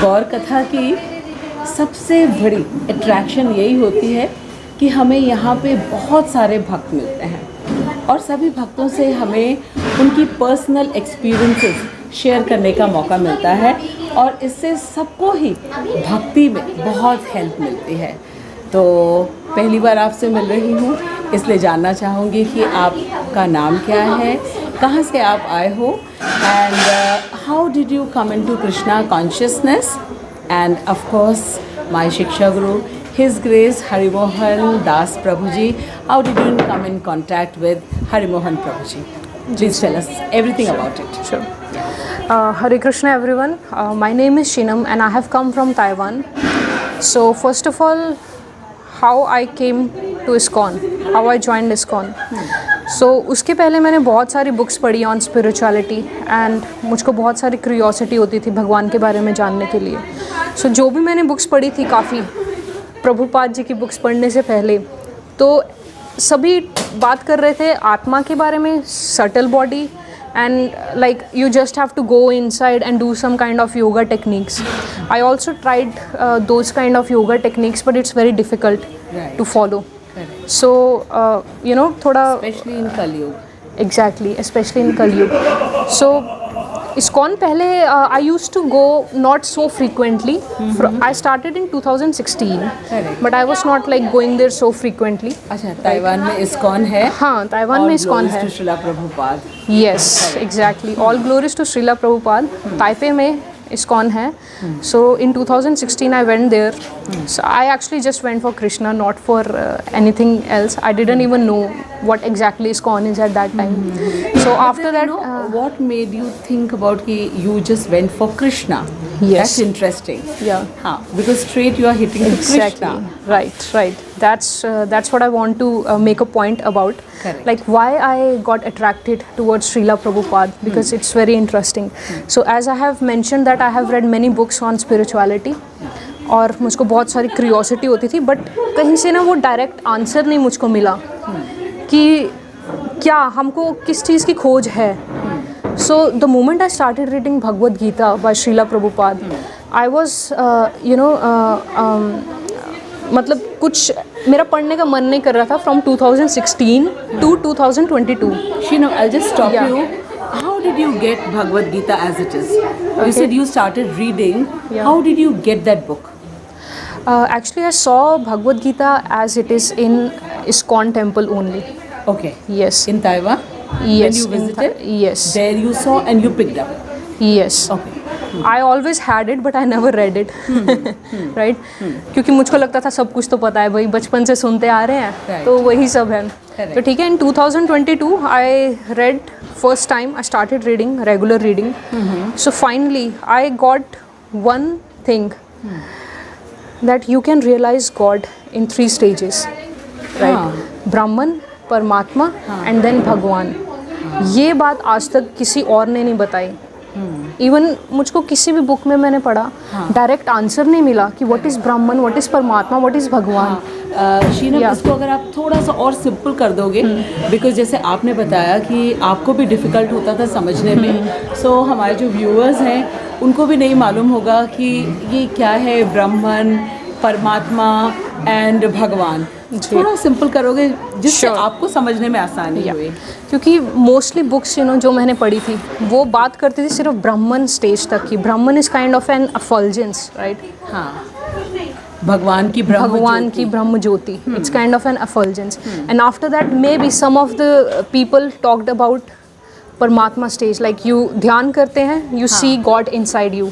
गौर कथा की सबसे बड़ी अट्रैक्शन यही होती है कि हमें यहाँ पे बहुत सारे भक्त मिलते हैं और सभी भक्तों से हमें उनकी पर्सनल एक्सपीरियंसेस शेयर करने का मौका मिलता है और इससे सबको ही भक्ति में बहुत हेल्प मिलती है। तो पहली बार आपसे मिल रही हूँ, इसलिए जानना चाहूँगी कि आपका नाम क्या है, कहाँ से आप आए हो, and how did you come into Krishna consciousness, and of course my शिक्षा गुरु His Grace Harimohan Das Prabhuji. How did you come in contact with Harimohan Prabhuji? Please tell us everything about it. Sure. Hare Krishna everyone. My name is Shinam and I have come from Taiwan. So first of all, how I came to ISKCON, how I joined ISKCON. So उसके पहले मैंने बहुत सारी books पढ़ी on spirituality and मुझको बहुत सारी curiosity होती थी भगवान के बारे में जानने के लिए. सो जो भी मैंने बुक्स पढ़ी थी काफ़ी प्रभुपाद जी की बुक्स पढ़ने से पहले, तो सभी बात कर रहे थे आत्मा के बारे में, subtle body and like you just have to go inside and do some kind of yoga techniques. I also tried those kind of yoga techniques but it's very difficult to follow. So you know थोड़ा specially in Kalyug. Exactly, specially in Kalyug. सो ISKCON पहले I used to go not so frequently. I started in 2016, but I was not like going there so frequently. अच्छा, Taiwan में ISKCON है. हाँ, Taiwan में ISKCON है. All glories to Srila Prabhupada. Yes, exactly. All glories to Srila Prabhupada. Taipei में ISKCON है. So in 2016 I went there. So I actually just went for Krishna, not for anything else. I didn't even know what exactly ISKCON is at that time. So after that, what made you think about कि you just went for Krishna? Yes. That's interesting. Yeah. हाँ, because straight you are hitting to exactly. Krishna. Right. That's what I want to make a point about. Correct. Like why I got attracted towards Srila Prabhupada, because it's very interesting. So as I have mentioned that I have read many books on spirituality और मुझको बहुत सारी curiosity होती थी, but कहीं से ना वो डायरेक्ट आंसर नहीं मुझको मिला कि क्या हमको किस चीज़ की खोज है. So the moment I started reading Bhagavad Gita by Srila Prabhupada, I was मतलब कुछ मेरा पढ़ने का मन नहीं कर रहा था from 2016 to 2022. Shino, I'll just stop Yeah. you. How did you get Bhagavad Gita as it is? You said you started reading. Yeah. How did you get that book? Actually, I saw Bhagavad Gita as it is in ISKCON temple only. Okay. Yes. In Taiwan? Yes. When you visited? Yes. There you saw and you picked up. Yes. Okay. I always had it but I never read it. Right? क्योंकि मुझको लगता था सब कुछ तो पता है भाई, बचपन से सुनते आ रहे हैं. Right. तो वही सब है. Correct. तो ठीक है, in 2022 I read first time, I started reading, regular reading. So finally I got one thing, that you can realize God in 3 stages. Right? Brahman, परमात्मा एंड देन भगवान. ये बात आज तक किसी और ने नहीं बताई. इवन मुझको किसी भी बुक में मैंने पढ़ा, डायरेक्ट आंसर नहीं मिला कि व्हाट इज़ ब्राह्मण, व्हाट इज़ परमात्मा, व्हाट इज़ भगवान. शीनम, इसको अगर आप थोड़ा सा और सिंपल कर दोगे, बिकॉज जैसे आपने बताया कि आपको भी डिफ़िकल्ट होता था समझने में, सो हमारे जो व्यूअर्स हैं उनको भी नहीं मालूम होगा कि ये क्या है ब्राह्मण, परमात्मा एंड भगवान. थोड़ा सिंपल करोगे जिससे आपको समझने में आसानी हुई. क्योंकि मोस्टली बुक्स जो मैंने पढ़ी थी वो बात करती थी सिर्फ ब्राह्मण स्टेज तक की. ब्राह्मण is kind of an effulgence, right? हाँ, भगवान की ब्रह्म ज्योति. It's kind of an effulgence. And after that may be some of the people talked about परमात्मा स्टेज, लाइक यू ध्यान करते हैं, you see God inside you.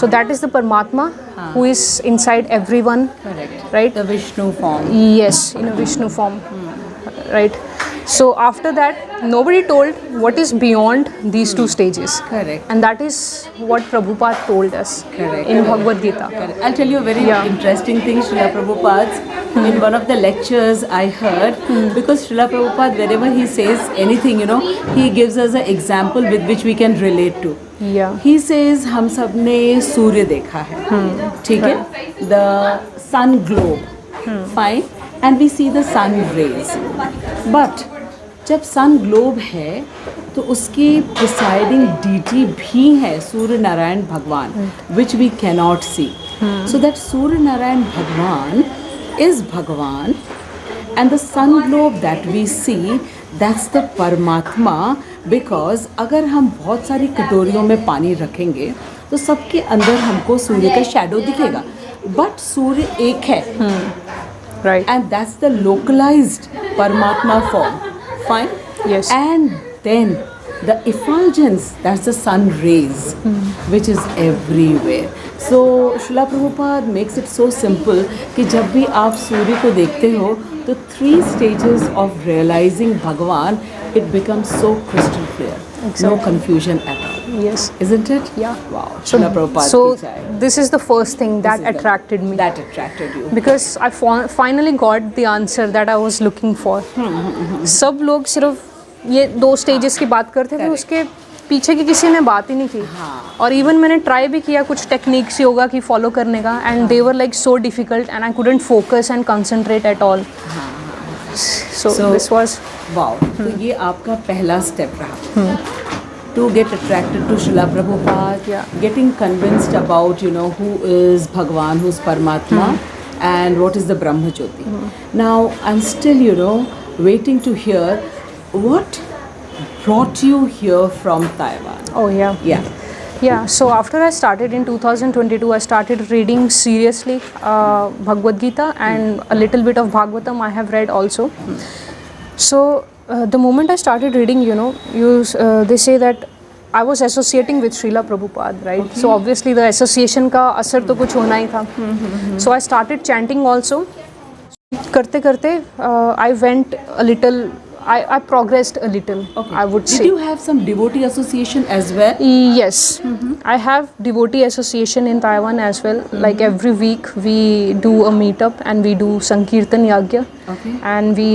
So that is the परमात्मा who is inside everyone. Correct. Right? The Vishnu form. Yes, in a Vishnu form. Right? So after that, nobody told what is beyond these 2 stages. Correct. And that is what Prabhupada told us. Correct. In Bhagavad Gita. Correct. I'll tell you a very interesting thing, Srila Prabhupada's. In one of the lectures I heard, because Srila Prabhupada, wherever he says anything, he gives us an example with which we can relate to. Yeah. He says हम सब ने सूर्य देखा है, ठीक है, the sun globe, fine, and we see the sun rays. But जब sun globe है तो उसके प्रिसाइडिंग डीटी भी है सूर्य नारायण भगवान, which we cannot see. So that Surya Narayan भगवान इज भगवान, and the sun globe that we see, that's the परमात्मा. बिकॉज अगर हम बहुत सारी कटोरियों में पानी रखेंगे तो सबके अंदर हमको सूर्य का शैडो दिखेगा, बट सूर्य एक है. Right. And that's the localized Paramatma form. Fine? Yes. And then the effulgence, that's the sun rays, which is everywhere. So Srila Prabhupada makes it so simple कि जब भी आप सूर्य को देखते हो तो 3 stages of realizing Bhagavan, it becomes so crystal clear. Exactly. No confusion at all. Yes. Isn't it? Yeah. Wow. Srila Prabhupada So ki jai. this is the first thing that This is the- attracted me. That attracted you. Because I finally got the answer that I was looking for. सब लोग सिर्फ ये 2 stages की बात करते थे, Correct. उसके पीछे की किसी ने बात ही नहीं की. और इवन मैंने ट्राई भी किया कुछ टेक्निक्स योगा की फॉलो करने का, and they were like so difficult and I couldn't focus and concentrate at all. So this was wow. तो ये आपका पहला स्टेप रहा. To get attracted to Srila Prabhupada, Yeah. getting convinced about, you know, who is Bhagwan, who's Paramatma, and what is the Brahma Jyoti. Now, I'm still, you know, waiting to hear what brought you here from Taiwan. Oh yeah. Yeah. Yeah, so after I started in 2022, I started reading seriously Bhagavad Gita and a little bit of Bhagavatam I have read also. So the moment I started reading, you know, they say that I was associating with Srila Prabhupada, right? Okay. So obviously the association का असर तो कुछ होना ही था. So I started chanting also. करते करते I went a little. I progressed a little. Okay. I would Did say. you have some devotee association as well? Yes, I have devotee association in Taiwan as well. Like every week we do a meetup and we do Sankirtan Yagya. Okay. And we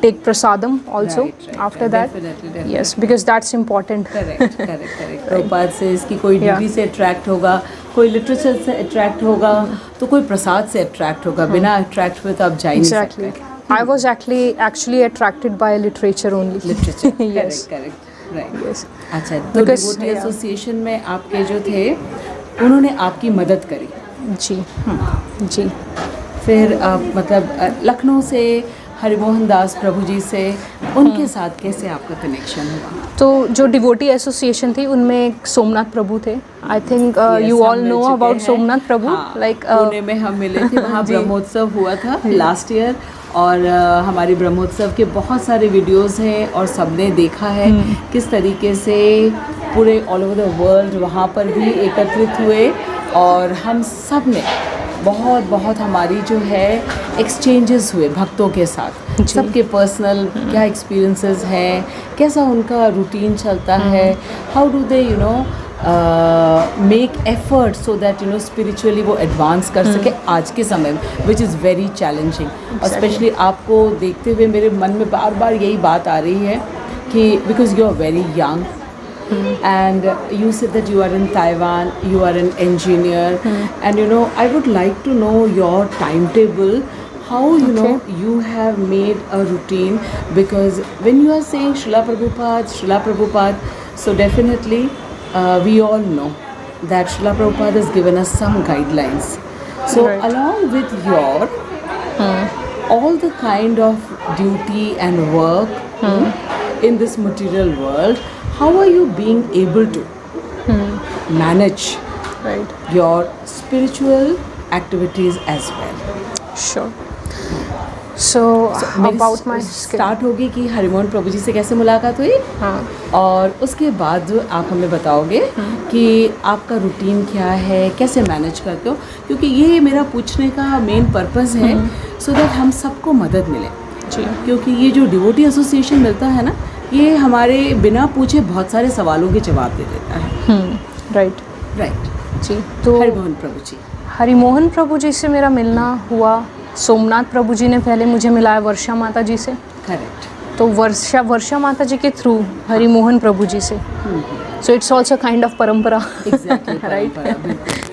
take prasadam also Right, after that. Definitely. Yes, because that's important. Correct. Prabhupada से इसकी कोई Yeah. Duty से attract होगा, कोई literature से attract होगा, तो कोई प्रसाद से अट्रैक्ट होगा. बिना अट्रैक्ट हुए तो आप जा ही नहीं Exactly. सकते. I was actually attracted by literature only. Literature. Yes. Correct. Right. Yes. अच्छा, तो Because, डिवोटी yeah. एसोसिएशन में आपके जो थे उन्होंने आपकी मदद करी. जी. जी. फिर आप मतलब लखनऊ से हरिमोहन दास प्रभु जी से उनके साथ कैसे आपका कनेक्शन हुआ? तो जो डिवोटी एसोसिएशन थी उनमें एक सोमनाथ प्रभु थे. आई थिंक Yes, यू हम ऑल मिल नो चुके अबाउट हैं. सोमनाथ प्रभु. हाँ, लाइक पुणे में हम मिले थे, वहाँ जी. ब्रह्मोत्सव हुआ था लास्ट ईयर, और हमारी ब्रह्मोत्सव के बहुत सारे वीडियोस हैं और सबने देखा है किस तरीके से पूरे ऑल ओवर द वर्ल्ड वहाँ पर भी एकत्रित हुए, और हम सब ने बहुत हमारी जो है एक्सचेंजेस हुए भक्तों के साथ. जी. सबके पर्सनल क्या एक्सपीरियंसेस हैं, कैसा उनका रूटीन चलता है, how do they you know make effort so that you no spiritually वो एडवांस कर सके आज के समय में, विच इज़ वेरी चैलेंजिंग. और स्पेशली आपको देखते हुए मेरे मन में बार बार यही बात आ रही है कि because you are very young and you said that you are in Taiwan, you are an engineer, and you know I would like to know your timetable, how you know you have made a routine, because when you are saying Srila Prabhupada, so definitely we all know that Srila Prabhupada has given us some guidelines. So Right. along with your all the kind of duty and work in this material world, how are you being able to manage right. your spiritual activities as well? Sure. So about my skill. Start होगी कि हरिमोहन प्रभु जी से कैसे मुलाकात हुई, हाँ. और उसके बाद जो आप हमें बताओगे कि आपका रूटीन क्या है, कैसे मैनेज करते हो, क्योंकि ये मेरा पूछने का मेन पर्पस है, सो दैट हम सबको मदद मिले. जी. क्योंकि ये जो डिवोटी एसोसिएशन मिलता है ना, ये हमारे बिना पूछे बहुत सारे सवालों के जवाब दे देता है. राइट. राइट. जी. तो हरिमोहन प्रभु जी. हरिमोहन प्रभु जी से मेरा मिलना हुआ. सोमनाथ प्रभु जी ने पहले मुझे मिलाया वर्षा माता जी से. करेक्ट. तो वर्षा माता जी के थ्रू हरिमोहन प्रभु जी से. So it's also kind of परंपरा. एग्जैक्टली. राइट.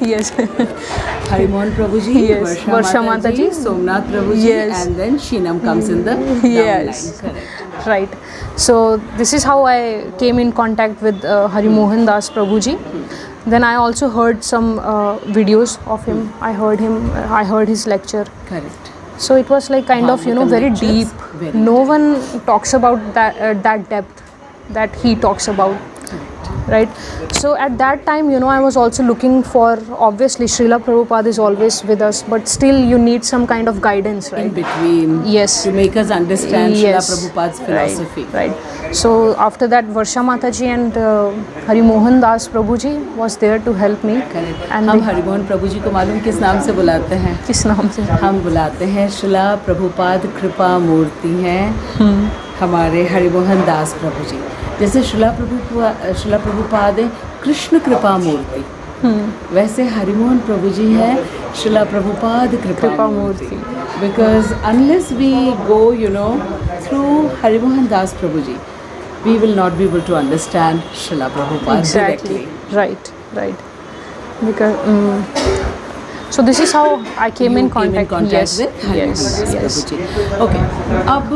यस. हरिमोहन प्रभु जी, Yes, वर्षा माता जी, सोमनाथ प्रभु जी, Yes. and then Shinam comes in the down Yes. line. Correct. Right. So this is how I came in contact with Hari Mohan Das Prabhuji. Then I also heard some videos of him. I heard his lecture. Correct. So it was like kind of, you know, very lectures, deep. very No one talks about that depth that he talks about. Right. So at that time, you know, I was also looking for, obviously Srila Prabhupada is always with us, but still you need some kind of guidance, right? In between. Yes. To make us understand Yes. Srila Prabhupada's philosophy. Right. So after that, Varsha Mataji and Hari Mohan Das Prabhuji was there to help me. Correct. And हम they- Harimohan प्रभु जी को मालूम किस नाम से बुलाते हैं? किस नाम से? हम बुलाते हैं श्रीला प्रभुपाद कृपा मूर्ति हैं हमारे हरिमोहन दास प्रभु जी। जैसे श्रीला प्रभुपाद है कृष्ण कृपा मूर्ति, वैसे हरिमोहन प्रभु जी हैं श्रीला प्रभुपाद कृपा मूर्ति। Because unless we go you know through Harimohan Das Prabhu ji, we will not be able to understand Srila Prabhupada Exactly. directly. Right. Because so this is how I came in contact. Yes. with Yes. Haridas Yes. Prabhu ji. Okay. अब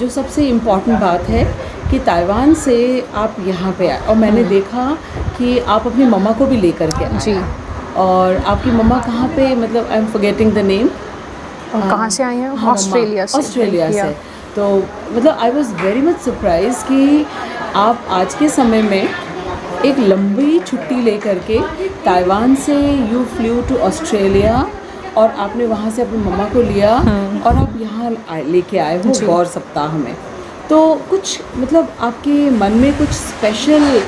जो सबसे important बात है कि Taiwan से आप यहाँ पे आए और मैंने देखा कि आप अपनी मम्मा को भी लेकर के आए। जी। और आपकी मम्मा कहाँ पे, मतलब I am forgetting the name. और कहाँ से आई हैं? हाँ, ऑस्ट्रेलिया से। Australia Yeah. से। तो मतलब I was very much surprise कि आप आज के समय में एक लंबी छुट्टी लेकर के ताइवान से यू फ्लू टू ऑस्ट्रेलिया और आपने वहाँ से अपनी मम्मा को लिया और आप यहाँ लेके आए हो गौर सप्ताह में। तो कुछ मतलब आपके मन में कुछ स्पेशल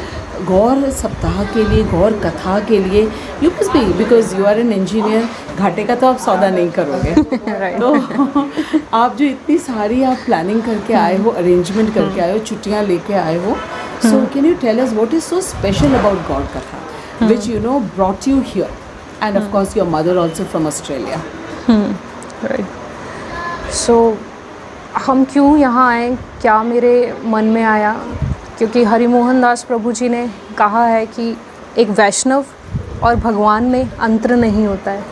गौर सप्ताह के लिए, गौर कथा के लिए, you must be, because you are an engineer, घाटे का तो आप सौदा नहीं करोगे। Right. तो आप जो इतनी सारी आप प्लानिंग करके आए हो, अरेंजमेंट करके आए हो, छुट्टियाँ लेके आए हो, so can you tell us what is so special about Gaur Katha which you know brought you here, and of course your mother also from Australia. Right. So हम क्यों यहाँ आए, क्या मेरे मन में आया, क्योंकि हरि मोहन दास प्रभु जी ने कहा है कि एक वैष्णव और भगवान में अंतर नहीं होता है।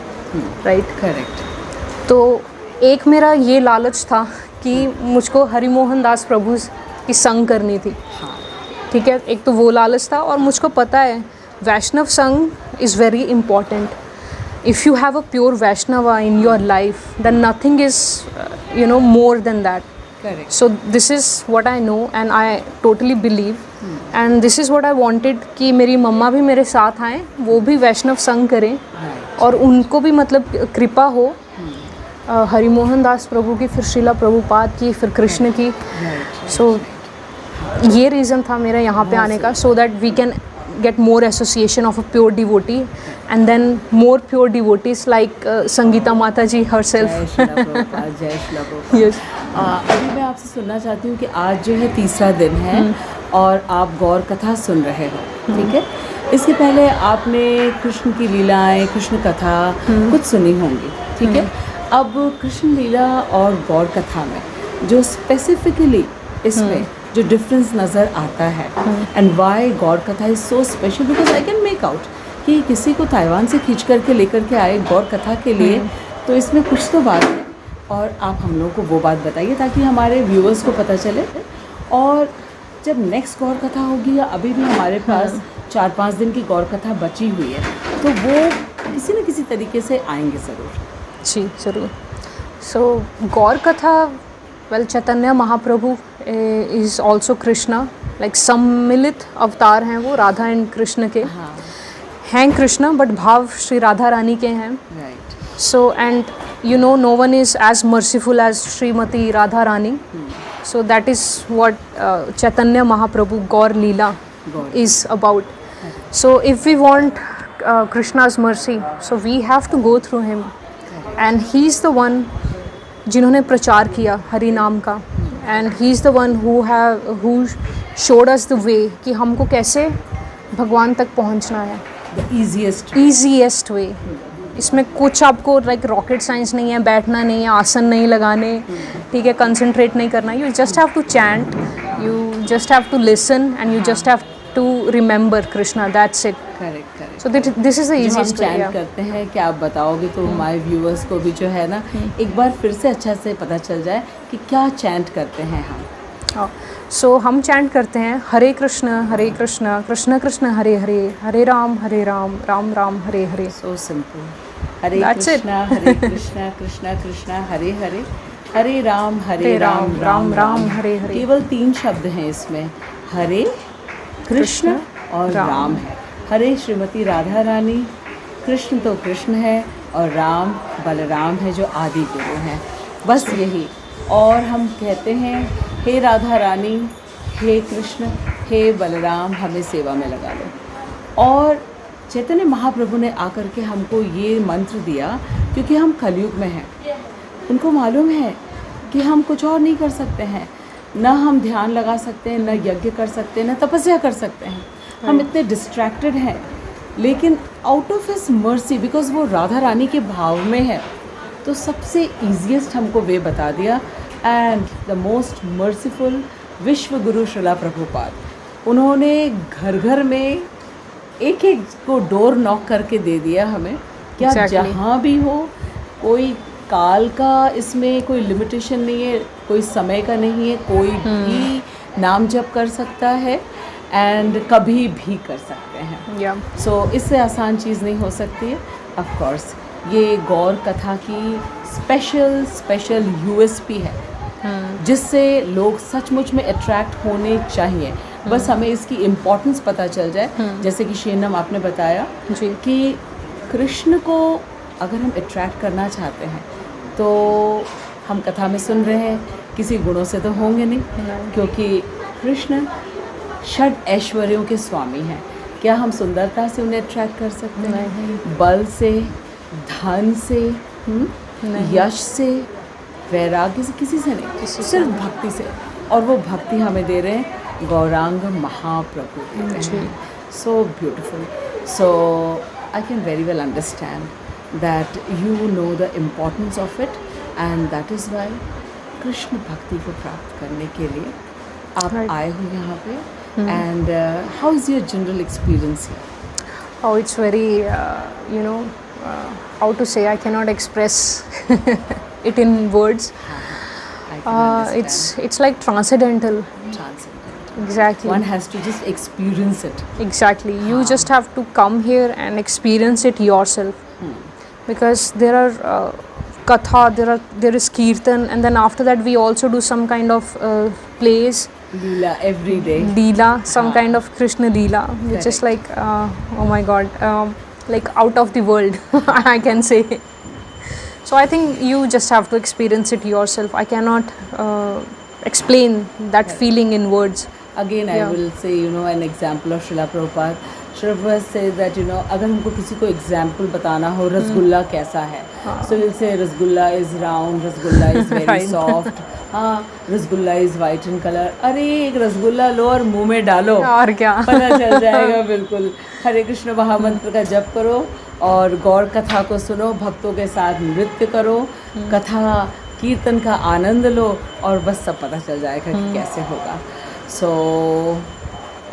राइट। करेक्ट। तो एक मेरा ये लालच था कि मुझको हरि मोहन दास प्रभु की संग करनी थी। ठीक है, एक तो वो लालच था, और मुझको पता है वैष्णव संग is very important. if you have a pure Vaishnava in your life, then nothing is more than that. Correct. So this is what I know and I totally believe, and this is what I wanted कि मेरी मम्मा भी मेरे साथ आएँ, वो भी वैष्णव संग करें, Right. और उनको भी मतलब कृपा हो हरि मोहन दास प्रभु की, फिर श्रीला प्रभुपाद की, फिर कृष्ण की। Right. सो ये रीज़न था मेरा यहाँ पे आने का, so that we can get more association of a pure devotee, and then more pure devotees like Sangeeta Mataji herself. जय श्रीला प्रभुपाद, जय श्रीला प्रभुपाद। Yes. अभी मैं आपसे सुनना चाहती हूँ कि आज जो है तीसरा दिन है और आप गौर कथा सुन रहे हो, ठीक है। इसके पहले आपने कृष्ण की लीलाएं, कृष्ण कथा कुछ सुनी होंगी, ठीक है। अब कृष्ण लीला और गौर कथा में जो स्पेसिफिकली इसमें जो डिफरेंस नज़र आता है, एंड वाई गौर कथा is so special, because I can make out कि किसी को ताइवान से खींच करके लेकर के आए गौर कथा के लिए, तो इसमें कुछ तो बात है, और आप हम लोग को वो बात बताइए ताकि हमारे व्यूअर्स को पता चले। और जब नेक्स्ट गौर कथा होगी, या अभी भी हमारे पास 4-5 दिन की गौर कथा बची हुई है, तो वो किसी न किसी तरीके से आएंगे ज़रूर। जी ज़रूर। सो गौर कथा, well Chaitanya Mahaprabhu is also Krishna, like सम्मिलित अवतार हैं वो, राधा एंड कृष्ण के हाँ, हैं। कृष्ण बट भाव श्री राधा रानी के हैं। Right. So, and no one is as merciful as Srimati Radha Rani. So that is what Chaitanya Mahaprabhu Gaur Leela is about. So if we want Krishna's mercy, so we have to go through him, and he's the one जिन्होंने प्रचार किया हरि नाम का, and he's the one who showed us the way कि हमको कैसे भगवान तक पहुंचना है। The easiest. ईजीएस्ट वे। इसमें कुछ आपको लाइक रॉकेट साइंस नहीं है, बैठना नहीं है, आसन नहीं लगाने, ठीक है, कंसंट्रेट नहीं करना। You just have to chant, you just have to listen, and you just have to remember Krishna, that's it. Correct, correct. So this is the जो हम इजीएस्ट वे। चैंट करते हैं, क्या आप बताओगे तो हमारे व्यूअर्स को भी जो है ना एक बार फिर से अच्छा से पता चल जाए कि क्या चैंट करते हैं हम। सो हम चैंट करते हैं हरे कृष्ण कृष्ण कृष्ण हरे हरे, हरे Ram Ram Ram Hare Hare. So simple. Hare That's it. Krishna, Hare Krishna, Krishna Krishna, Hare Hare, हरे राम राम राम हरे हरे. केवल 3 शब्द हैं इसमें, हरे कृष्ण और राम है. हरे श्रीमती राधा रानी, कृष्ण तो कृष्ण है और राम बलराम है जो आदि गुरु हैं. बस यही. और हम कहते हैं हे राधा रानी, हे कृष्ण, हे बलराम, हमें सेवा में लगा लो. और चैतन्य महाप्रभु ने आकर के हमको ये मंत्र दिया क्योंकि हम कलयुग में हैं. उनको मालूम है कि हम कुछ और नहीं कर सकते हैं, ना हम ध्यान लगा सकते हैं, ना यज्ञ कर सकते हैं, ना तपस्या कर सकते हैं. हम इतने डिस्ट्रैक्टेड हैं. लेकिन out of his mercy, because वो राधा रानी के भाव में है, तो सबसे ईजीएस्ट हमको वे बता दिया. एंड द मोस्ट मर्सीफुल विश्व गुरु श्रीला प्रभुपाद, उन्होंने घर घर में एक एक को डोर नॉक करके दे दिया हमें. क्या जहाँ भी हो, कोई काल का इसमें कोई लिमिटेशन नहीं है, कोई समय का नहीं है, कोई भी नाम जप कर सकता है एंड कभी भी कर सकते हैं. सो इससे आसान चीज़ नहीं हो सकती है. ऑफ कोर्स ये गौर कथा की स्पेशल यूएसपी है जिससे लोग सचमुच में अट्रैक्ट होने चाहिए. बस हमें इसकी इम्पोर्टेंस पता चल जाए. जैसे कि शेनम आपने बताया कि कृष्ण को अगर हम अट्रैक्ट करना चाहते हैं तो हम कथा में सुन रहे हैं, किसी गुणों से तो होंगे नहीं, क्योंकि कृष्ण षड ऐश्वर्यों के स्वामी हैं. क्या हम सुंदरता से उन्हें अट्रैक्ट कर सकते हैं? बल से, धन से, यश से, वैराग्य से? किसी से नहीं, सिर्फ भक्ति से. और वो भक्ति हमें दे रहे हैं Gauranga Mahaprabhu. So beautiful. So I can very well understand that you know the importance of it, and that is why Krishna भक्ति को प्राप्त करने के लिए आप आए हो यहाँ पे. And how is your general experience here? Oh, it's very, how to say, I cannot express it in words. I can understand. It's like transcendental. Transcendental. Exactly. One has to just experience it. Exactly. You just have to come here and experience it yourself. Because there are katha, there is kirtan, and then after that we also do some kind of plays. Leela every day. Leela, some kind of Krishna Leela, which is like, oh my God, like out of the world, I can say. So I think you just have to experience it yourself. I cannot explain that feeling in words. Again, I will say, an example of Srila Prabhupada. Srila Prabhupada says that, अगर हमको किसी को example बताना हो रसगुल्ला कैसा है, so we'll say rasgulla is round, rasgulla is very soft. हाँ, rasgulla is white in colour. अरे एक रसगुल्ला लो और मुंह में डालो, और क्या पता चल जाएगा. बिल्कुल. हरे कृष्ण महामंत्र का जप करो और गौर कथा को सुनो, भक्तों के साथ नृत्य करो, कथा कीर्तन का आनंद लो, और बस सब पता चल जाएगा कि कैसे होगा. So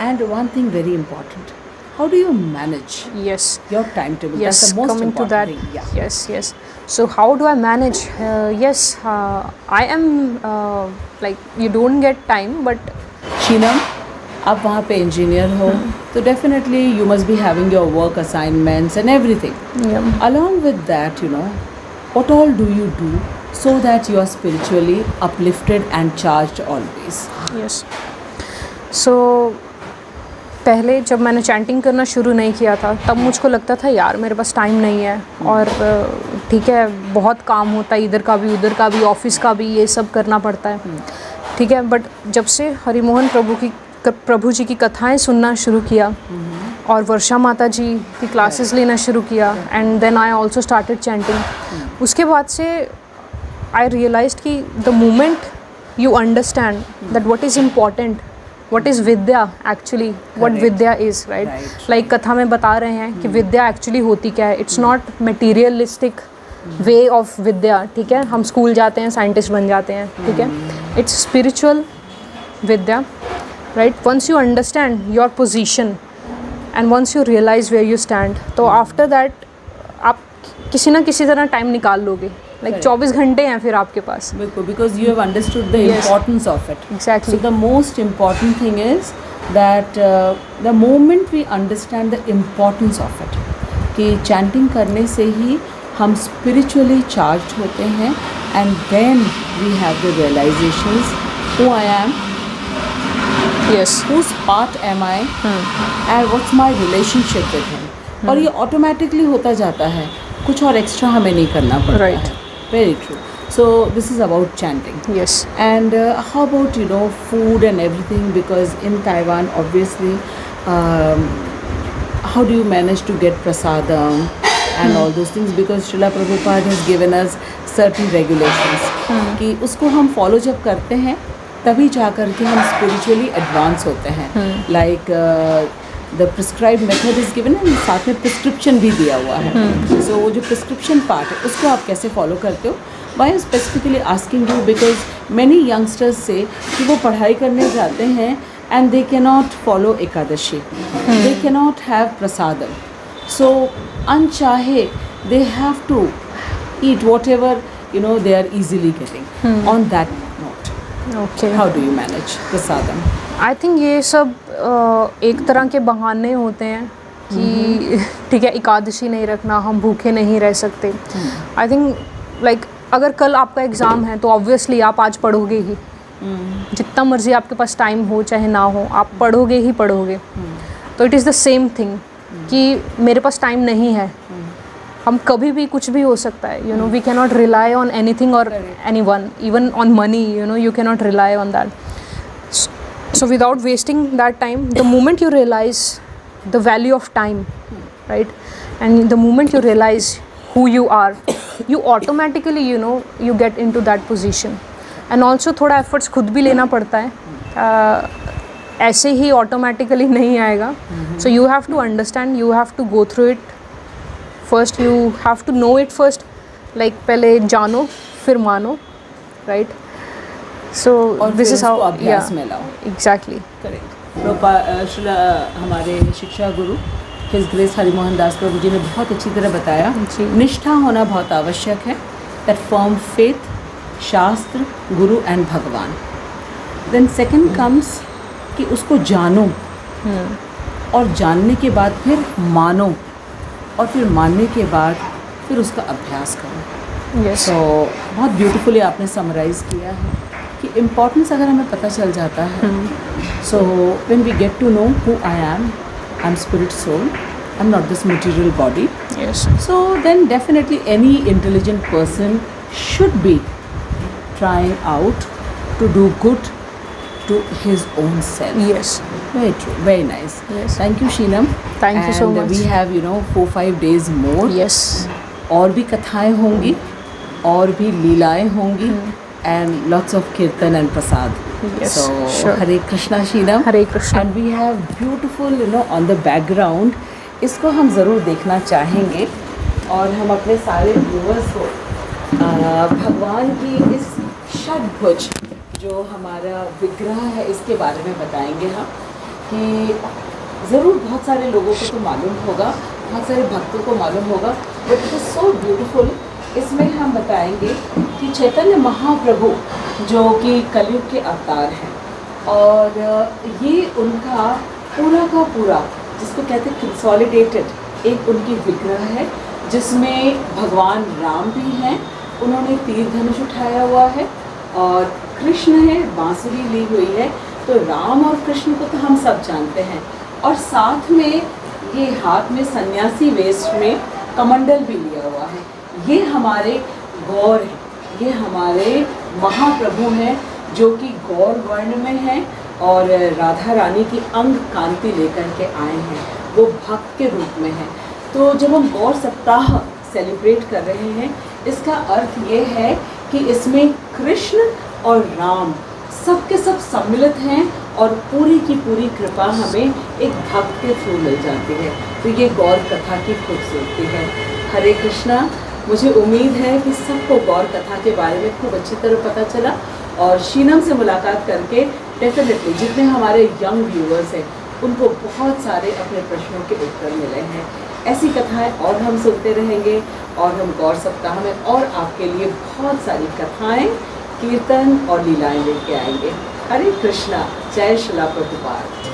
and one thing very important, how do you manage your timetable? Yes, That's the most coming to important that. thing. Yes. So how do I manage? I am like, you don't get time, but Sheenam, आप वहाँ पे engineer हो तो definitely you must be having your work assignments and everything. Along with that, what all do you do so that you are spiritually uplifted and charged always? Yes. So पहले जब मैंने chanting करना शुरू नहीं किया था तब मुझको लगता था यार मेरे पास टाइम नहीं है, और ठीक है बहुत काम होता है, इधर का भी उधर का भी, ऑफिस का भी, ये सब करना पड़ता है. ठीक है. बट जब से हरिमोहन प्रभु जी की कथाएं सुनना शुरू किया और वर्षा माता जी की क्लासेस लेना शुरू किया, and then I also started chanting, उसके बाद से आई रियलाइज्ड कि the moment you understand that what is important, what is vidya actually, what vidya is, right? Like कथा में बता रहे हैं कि विद्या एक्चुअली होती क्या है. It's not materialistic way of विद्या. ठीक है, हम स्कूल जाते हैं, साइंटिस्ट बन जाते हैं. ठीक है, it's spiritual vidya, right? Once you understand your position and once you realise where you stand, तो आफ्टर दैट आप किसी ना किसी तरह टाइम निकाल लोगे लाइक 24 घंटे हैं फिर आपके पास. Because you have understood the Yes. importance of it. Exactly. So the most important thing is that the moment we understand the importance of it, कि chanting करने से ही हम spiritually charged होते हैं, and then we have the realizations who I am, Yes. whose part am I, and what's my relationship with him. और ये automatically होता जाता है, कुछ और extra हमें नहीं करना पड़ता Right. है. Very true. So this is about chanting. Yes. And how about food and everything? Because in Taiwan, obviously, how do you manage to get prasadam and all those things? Because Srila Prabhupada has given us certain regulations कि उसको हम follow जब करते हैं तभी जा कर के हम spiritually advance होते हैं. Like the prescribed method is given and साथ में prescription भी दिया हुआ है. So वो जो prescription part है उसको आप कैसे follow करते हो? Why I'm specifically asking you because many youngsters say कि वो पढ़ाई करने जाते हैं and they cannot follow Ekadashi. They cannot have prasadam. So अनचाहे they have to eat whatever they are easily getting. On that note, Okay. how do you manage prasadam? I think ये सब एक तरह के बहाने होते हैं कि ठीक है एकादशी नहीं रखना, हम भूखे नहीं रह सकते. आई थिंक लाइक अगर कल आपका एग्ज़ाम है तो ऑब्वियसली आप आज पढ़ोगे ही. जितना मर्जी आपके पास टाइम हो चाहे ना हो, आप पढ़ोगे ही पढ़ोगे. तो it is the same thing कि मेरे पास टाइम नहीं है, हम कभी भी कुछ भी हो सकता है. We can not rely on anything और any one, even on money. You can not rely on that. So without wasting that time, the moment you realize the value of time, right, and the moment you realize who you are, you automatically you get into that position. And also थोड़ा efforts खुद भी लेना पड़ता है. ऐसे ही automatically नहीं आएगा. So you have to understand, you have to go through it first, you have to know it first. Like पहले जानो फिर मानो, right? So this is how अभ्यास में लाओ. Exactly. करेक्ट. हमारे शिक्षा गुरु हिज ग्रेस हरिमोहन दास प्रभु जी ने बहुत अच्छी तरह बताया जी. निष्ठा होना बहुत आवश्यक है. दैट फर्म फेथ, शास्त्र, गुरु एंड भगवान. देन सेकंड कम्स कि उसको जानो और जानने के बाद फिर मानो और फिर मानने के बाद फिर उसका अभ्यास करो. Yes. तो बहुत ब्यूटीफुली आपने समराइज़ किया है कि इम्पोर्टेंस अगर हमें पता चल जाता है. So when we get to know who I am spirit soul, I am not this material body. Yes. So then definitely any intelligent person should be trying out to do good to his own self. Yes. Very true. Very nice. Yes. Thank you, Sheenam. Thank you so And much. we have 4-5 days more. Yes. और भी कथाएं होंगी और भी लीलाएं होंगी and lots of kirtan and prasad. Yes, So sure. Hare Krishna Sheenam. Hare Krishna. And we have beautiful on the background. इसको हम ज़रूर देखना चाहेंगे और हम अपने सारे व्यूअर्स को भगवान की इस षडभुज जो हमारा विग्रह है इसके बारे में बताएंगे हम कि ज़रूर बहुत सारे लोगों को तो मालूम होगा, बहुत सारे भक्तों को मालूम होगा, but it is so beautiful. इसमें हम बताएंगे कि चैतन्य महाप्रभु जो कि कलयुग के अवतार हैं और ये उनका पूरा का पूरा जिसको कहते हैं कंसोलिडेटेड एक उनकी विग्रह है जिसमें भगवान राम भी हैं, उन्होंने तीर धनुष उठाया हुआ है और कृष्ण है, बांसुरी ली हुई है. तो राम और कृष्ण को तो हम सब जानते हैं और साथ में ये हाथ में सन्यासी वेश में कमंडल भी लिया हुआ है. ये हमारे गौर हैं, ये हमारे महाप्रभु हैं जो कि गौर वर्ण में हैं और राधा रानी की अंग कांति लेकर के आए हैं, वो भक्त के रूप में हैं. तो जब हम गौर सप्ताह सेलिब्रेट कर रहे हैं इसका अर्थ ये है कि इसमें कृष्ण और राम सब के सब सम्मिलित हैं और पूरी की पूरी कृपा हमें एक भक्त के थ्रू मिल जाती है. तो ये गौर कथा की खूबसूरती है. हरे कृष्णा. मुझे उम्मीद है कि सबको गौर कथा के बारे में खूब अच्छी तरह पता चला और शीनम से मुलाकात करके डेफिनेटली जितने हमारे यंग व्यूअर्स हैं उनको बहुत सारे अपने प्रश्नों के उत्तर मिले हैं. ऐसी कथाएं और हम सुनते रहेंगे और हम गौर सप्ताह में और आपके लिए बहुत सारी कथाएं, कीर्तन और लीलाएं लेके आएंगे। हरे कृष्णा, जय श्रीला प्रभुपाद।